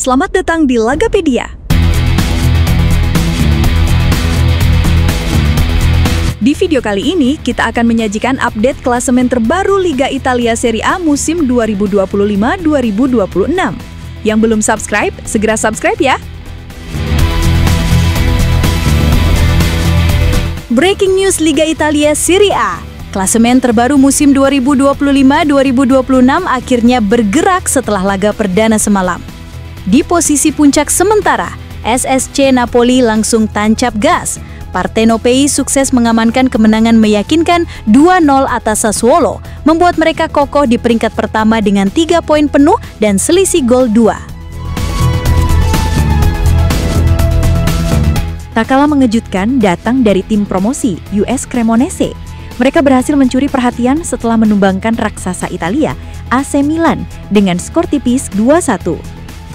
Selamat datang di Lagapedia. Di video kali ini, kita akan menyajikan update klasemen terbaru Liga Italia Serie A musim 2025-2026. Yang belum subscribe, segera subscribe ya! Breaking news Liga Italia Serie A. Klasemen terbaru musim 2025-2026 akhirnya bergerak setelah laga perdana semalam. Di posisi puncak sementara, SSC Napoli langsung tancap gas. Partenopei sukses mengamankan kemenangan meyakinkan 2-0 atas Sassuolo, membuat mereka kokoh di peringkat pertama dengan 3 poin penuh dan selisih gol 2. Tak kalah mengejutkan datang dari tim promosi US Cremonese. Mereka berhasil mencuri perhatian setelah menumbangkan raksasa Italia AC Milan dengan skor tipis 2-1.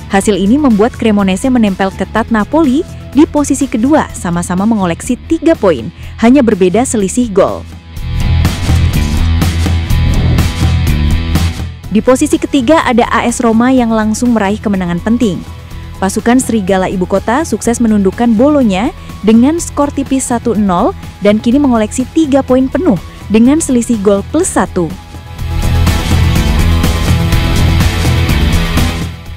Hasil ini membuat Cremonese menempel ketat Napoli di posisi kedua, sama-sama mengoleksi 3 poin, hanya berbeda selisih gol. Di posisi ketiga ada AS Roma yang langsung meraih kemenangan penting. Pasukan Serigala Ibu Kota sukses menundukkan Bologna dengan skor tipis 1-0 dan kini mengoleksi 3 poin penuh dengan selisih gol +1.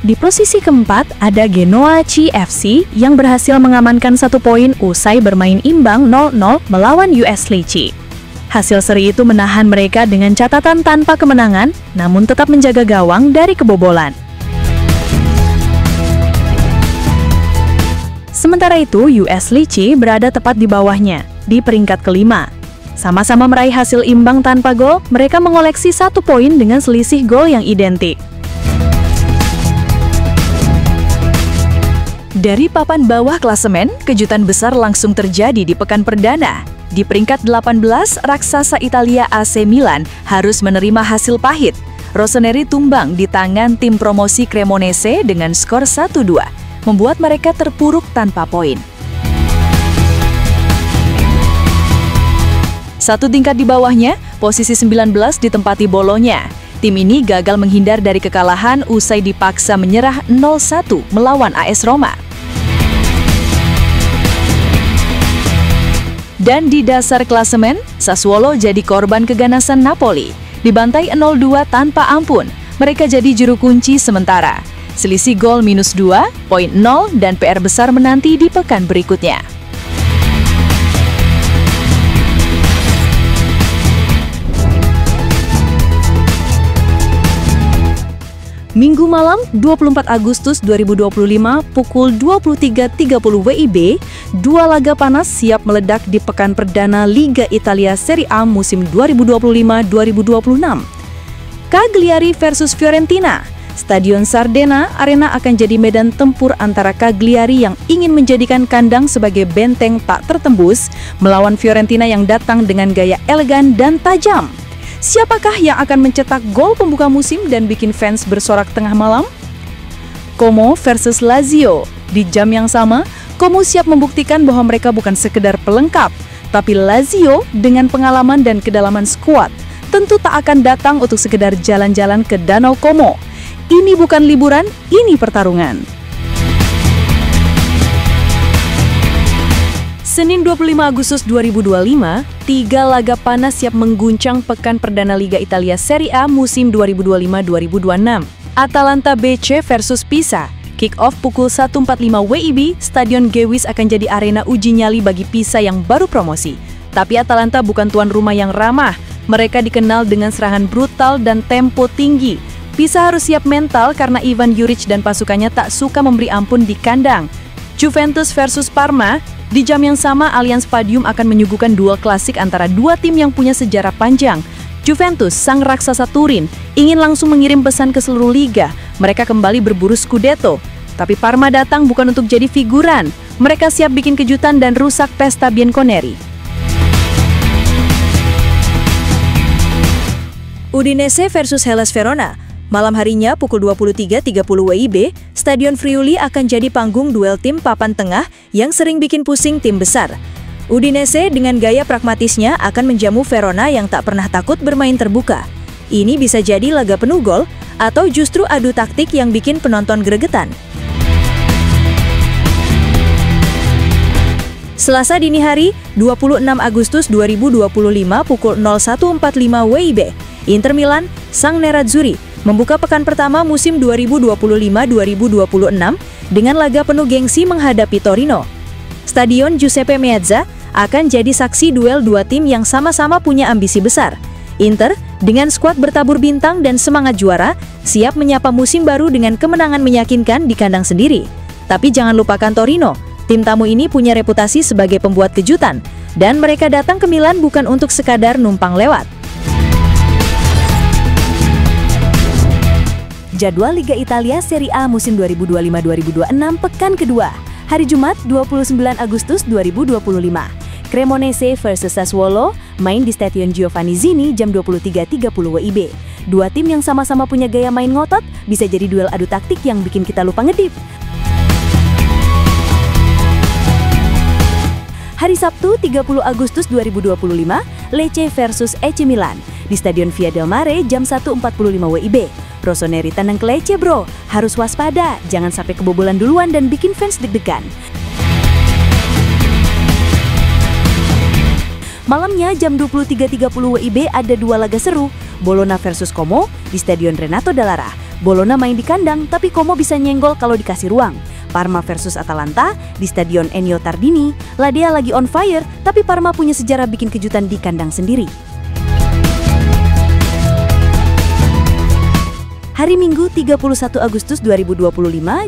Di posisi keempat ada Genoa CFC yang berhasil mengamankan 1 poin usai bermain imbang 0-0 melawan US Lecce. Hasil seri itu menahan mereka dengan catatan tanpa kemenangan, namun tetap menjaga gawang dari kebobolan. Sementara itu, US Lecce berada tepat di bawahnya, di peringkat kelima. Sama-sama meraih hasil imbang tanpa gol, mereka mengoleksi 1 poin dengan selisih gol yang identik. Dari papan bawah klasemen, kejutan besar langsung terjadi di pekan perdana. Di peringkat 18, raksasa Italia AC Milan harus menerima hasil pahit. Rossoneri tumbang di tangan tim promosi Cremonese dengan skor 1-2, membuat mereka terpuruk tanpa poin. Satu tingkat di bawahnya, posisi 19 ditempati Bologna. Tim ini gagal menghindar dari kekalahan usai dipaksa menyerah 0-1 melawan AS Roma. Dan di dasar klasemen, Sassuolo jadi korban keganasan Napoli. Dibantai 0-2 tanpa ampun, mereka jadi juru kunci sementara. Selisih gol -2, poin 0, dan PR besar menanti di pekan berikutnya. Minggu malam 24 Agustus 2025 pukul 23.30 WIB, 2 laga panas siap meledak di pekan perdana Liga Italia Serie A musim 2025-2026. Cagliari versus Fiorentina. Stadion Sardena Arena akan jadi medan tempur antara Cagliari yang ingin menjadikan kandang sebagai benteng tak tertembus melawan Fiorentina yang datang dengan gaya elegan dan tajam. Siapakah yang akan mencetak gol pembuka musim dan bikin fans bersorak tengah malam? Como versus Lazio. Di jam yang sama, Como siap membuktikan bahwa mereka bukan sekedar pelengkap, tapi Lazio dengan pengalaman dan kedalaman skuad tentu tak akan datang untuk sekedar jalan-jalan ke Danau Como. Ini bukan liburan, ini pertarungan. Senin 25 Agustus 2025, 3 laga panas siap mengguncang pekan perdana Liga Italia Serie A musim 2025-2026. Atalanta BC versus Pisa. Kick-off pukul 1.45 WIB, Stadion Gewiss akan jadi arena uji nyali bagi Pisa yang baru promosi. Tapi Atalanta bukan tuan rumah yang ramah. Mereka dikenal dengan serangan brutal dan tempo tinggi. Pisa harus siap mental karena Ivan Juric dan pasukannya tak suka memberi ampun di kandang. Juventus versus Parma. Di jam yang sama, Allianz Stadium akan menyuguhkan duel klasik antara 2 tim yang punya sejarah panjang. Juventus, sang raksasa Turin, ingin langsung mengirim pesan ke seluruh liga. Mereka kembali berburu Scudetto. Tapi Parma datang bukan untuk jadi figuran. Mereka siap bikin kejutan dan rusak pesta Bianconeri. Udinese versus Hellas Verona. Malam harinya pukul 23.30 WIB, Stadion Friuli akan jadi panggung duel tim papan tengah yang sering bikin pusing tim besar. Udinese dengan gaya pragmatisnya akan menjamu Verona yang tak pernah takut bermain terbuka. Ini bisa jadi laga penuh gol atau justru adu taktik yang bikin penonton gregetan. Selasa dini hari, 26 Agustus 2025 pukul 01.45 WIB, Inter Milan, sang Nerazzurri, membuka pekan pertama musim 2025-2026 dengan laga penuh gengsi menghadapi Torino. Stadion Giuseppe Meazza akan jadi saksi duel dua tim yang sama-sama punya ambisi besar. Inter, dengan skuad bertabur bintang dan semangat juara, siap menyapa musim baru dengan kemenangan meyakinkan di kandang sendiri. Tapi jangan lupakan Torino. Tim tamu ini punya reputasi sebagai pembuat kejutan, dan mereka datang ke Milan bukan untuk sekadar numpang lewat. Jadwal Liga Italia Serie A musim 2025-2026 pekan kedua, hari Jumat 29 Agustus 2025. Cremonese versus Sassuolo, main di Stadion Giovanni Zini jam 23.30 WIB. Dua tim yang sama-sama punya gaya main ngotot, bisa jadi duel adu taktik yang bikin kita lupa ngedip. Hari Sabtu 30 Agustus 2025, Lecce versus AC Milan di Stadion Via del Mare jam 1.45 WIB. Rossoneri tandang ke Lecce bro, harus waspada, jangan sampai kebobolan duluan dan bikin fans deg-degan. Malamnya jam 23.30 WIB ada dua laga seru, Bologna versus Como di Stadion Renato Dallara. Bologna main di kandang, tapi Como bisa nyenggol kalau dikasih ruang. Parma versus Atalanta di Stadion Ennio Tardini. Ladea lagi on fire, tapi Parma punya sejarah bikin kejutan di kandang sendiri. Hari Minggu 31 Agustus 2025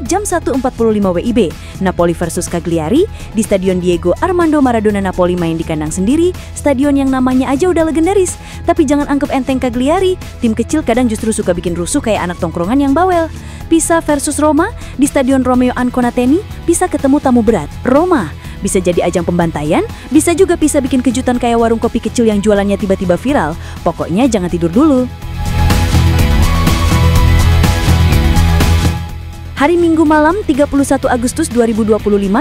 jam 1.45 WIB, Napoli versus Cagliari di Stadion Diego Armando Maradona. Napoli main di kandang sendiri, stadion yang namanya aja udah legendaris. Tapi jangan anggap enteng Cagliari, tim kecil kadang justru suka bikin rusuh kayak anak tongkrongan yang bawel. Pisa versus Roma di Stadion Romeo Anconateni, bisa ketemu tamu berat, Roma. Bisa jadi ajang pembantaian, bisa juga bisa bikin kejutan kayak warung kopi kecil yang jualannya tiba-tiba viral. Pokoknya jangan tidur dulu. Hari Minggu malam 31 Agustus 2025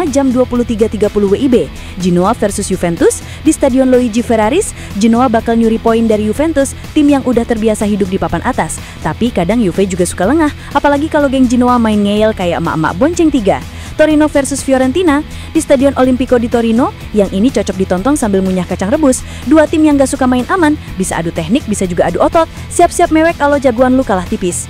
jam 23.30 WIB, Genoa versus Juventus di Stadion Luigi Ferraris. Genoa bakal nyuri poin dari Juventus, tim yang udah terbiasa hidup di papan atas. Tapi kadang Juve juga suka lengah, apalagi kalau geng Genoa main ngeyel kayak emak-emak bonceng 3. Torino versus Fiorentina di Stadion Olimpico di Torino, yang ini cocok ditonton sambil ngunyah kacang rebus. Dua tim yang gak suka main aman, bisa adu teknik, bisa juga adu otot. Siap-siap mewek kalau jagoan lu kalah tipis.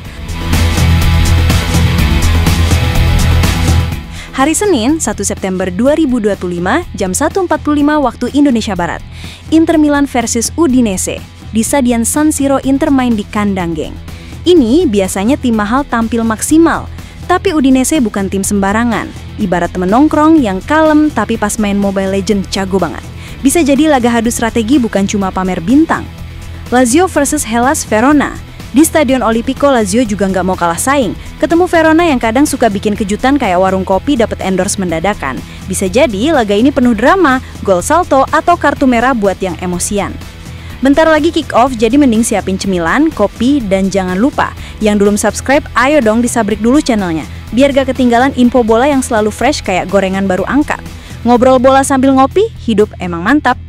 Hari Senin, 1 September 2025, jam 1.45 waktu Indonesia Barat. Inter Milan versus Udinese. Di Stadion San Siro, Inter main di kandang, geng. Ini biasanya tim mahal tampil maksimal. Tapi Udinese bukan tim sembarangan. Ibarat temen nongkrong yang kalem tapi pas main Mobile Legends jago banget. Bisa jadi laga adu strategi bukan cuma pamer bintang. Lazio versus Hellas Verona. Di Stadion Olimpico, Lazio juga nggak mau kalah saing. Ketemu Verona yang kadang suka bikin kejutan kayak warung kopi dapat endorse mendadak. Bisa jadi laga ini penuh drama, gol salto, atau kartu merah buat yang emosian. Bentar lagi kick off, jadi mending siapin cemilan, kopi, dan jangan lupa, yang belum subscribe, ayo dong disabrik dulu channelnya, biar gak ketinggalan info bola yang selalu fresh kayak gorengan baru angkat. Ngobrol bola sambil ngopi, hidup emang mantap.